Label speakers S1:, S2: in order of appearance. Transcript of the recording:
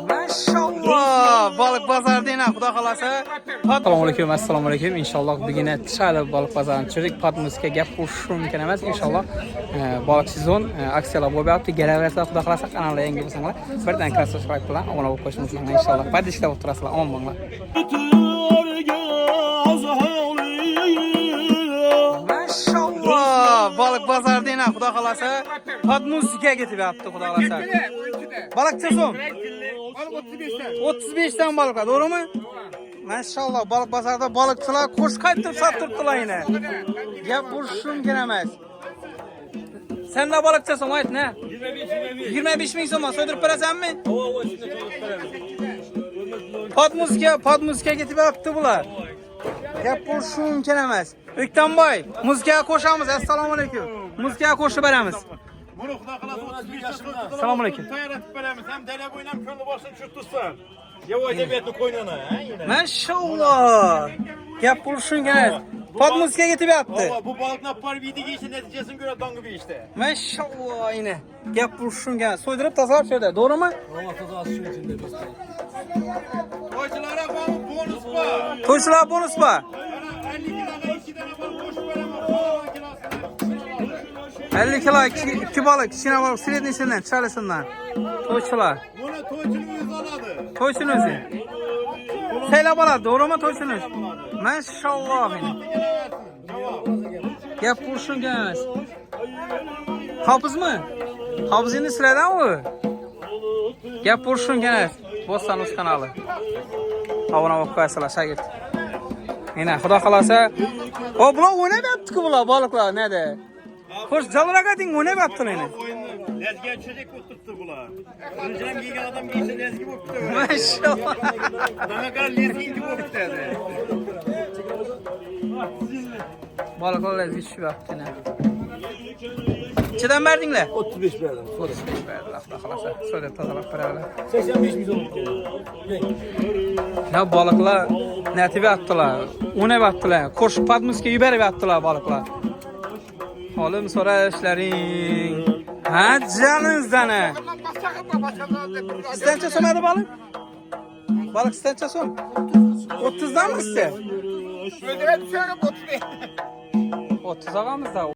S1: Maşallah balık pazarı deyinə xuda xalasa. Assalamu alaykum. İnşallah bugün Tişaylı balık pazarını çürük patmuzga gap qo'shishim mumkin emas. İnşallah balık sezon aksiyalar bo'lib yapti. Gelaversa xuda xalasa kanalga yangi bo'lsanglar birdan subscribe bilan obuna bo'lib qo'yishingiz mumkin inşallah. Badishlar bo'lib turasizlar. Omon bo'linglar. Maşallah balık pazarı deyinə xuda xalasa patmuzga ketib yapti xuda xalasa. Balıkçı son. 35'ten balık var, doğru mu? Maşallah balık pazarda balıkçılar koş kayıttır sattırttılar yine. Ya burşun gelemez. Sen de balıkçısın ait ne? 25 bin soma soydurup veresen mi? Patmuzka getirip yaptı bunlar. Ya burşun gelemez. Ökten bay, muzkaya koşamız. Esselamu aleyküm. Muzkaya koşu veremiz.
S2: Bunu xuda xalası 35 yaşında.
S1: Selamun aleyküm.
S2: Tayaratıp veremiz. Hem dele boyunam könlü başını çürtürsen. Ya o edebiyatını koynana.
S1: Maşallah. Gap buluşun gene. Patmuzka getirip yaptı.
S2: Valla bu balık napar bildiği için neticesini göre dangı bir işte.
S1: Maşallah yine. Gap buluşun gene. Soydurup tasarruf şöyle. Doğru mu?
S2: Valla tasarruf şu içinde biz. Koyçulara bonus var.
S1: Toyçular bonus var.
S2: 50 kiloda 2 tane balık koşu veremem.
S1: 50 kilo 2 balık, içine balık, siredinsinden, çalısından. Toyçular.
S2: Bunu toyçunun yüzü aladı.
S1: Toyçun özü. Seyla balık, doğru mu toyçun özü? Maşallah benim. Gap kurşun gelmez. Hafız mı? Hafızını sırada mı? Gap kurşun gelmez. Bostanus kanalı. Havana bak koyasılar, şagird. Yine, xuda xalasa. O bular oynayıp yaptı ki bular balıklar, ne de? Hoş calıraga din oynayıp yaptılar yine.
S2: Lezgiye çocuk oturttu bular. Önceden giygen adam giyse lezgi boktu.
S1: Maşallah.
S2: Daha kadar lezgi gibi boktu dedi.
S1: Balıklar lezgi şu yaptı yine. Çeden verdinler?
S2: 35 verdim.
S1: 35 verdiler. Xalasa. Söyle tazalak paralar.
S2: 85 milyon.
S1: Ya balıklar netibe attılar. Oynayıp attılar. Koş patmuzga yuberib attılar balıklar. Oğlum sonra işlerin. Ha canınızdan ha. Sizden somadı balık? Balık sizden son. 30'dan mı size? 30 ağamızda.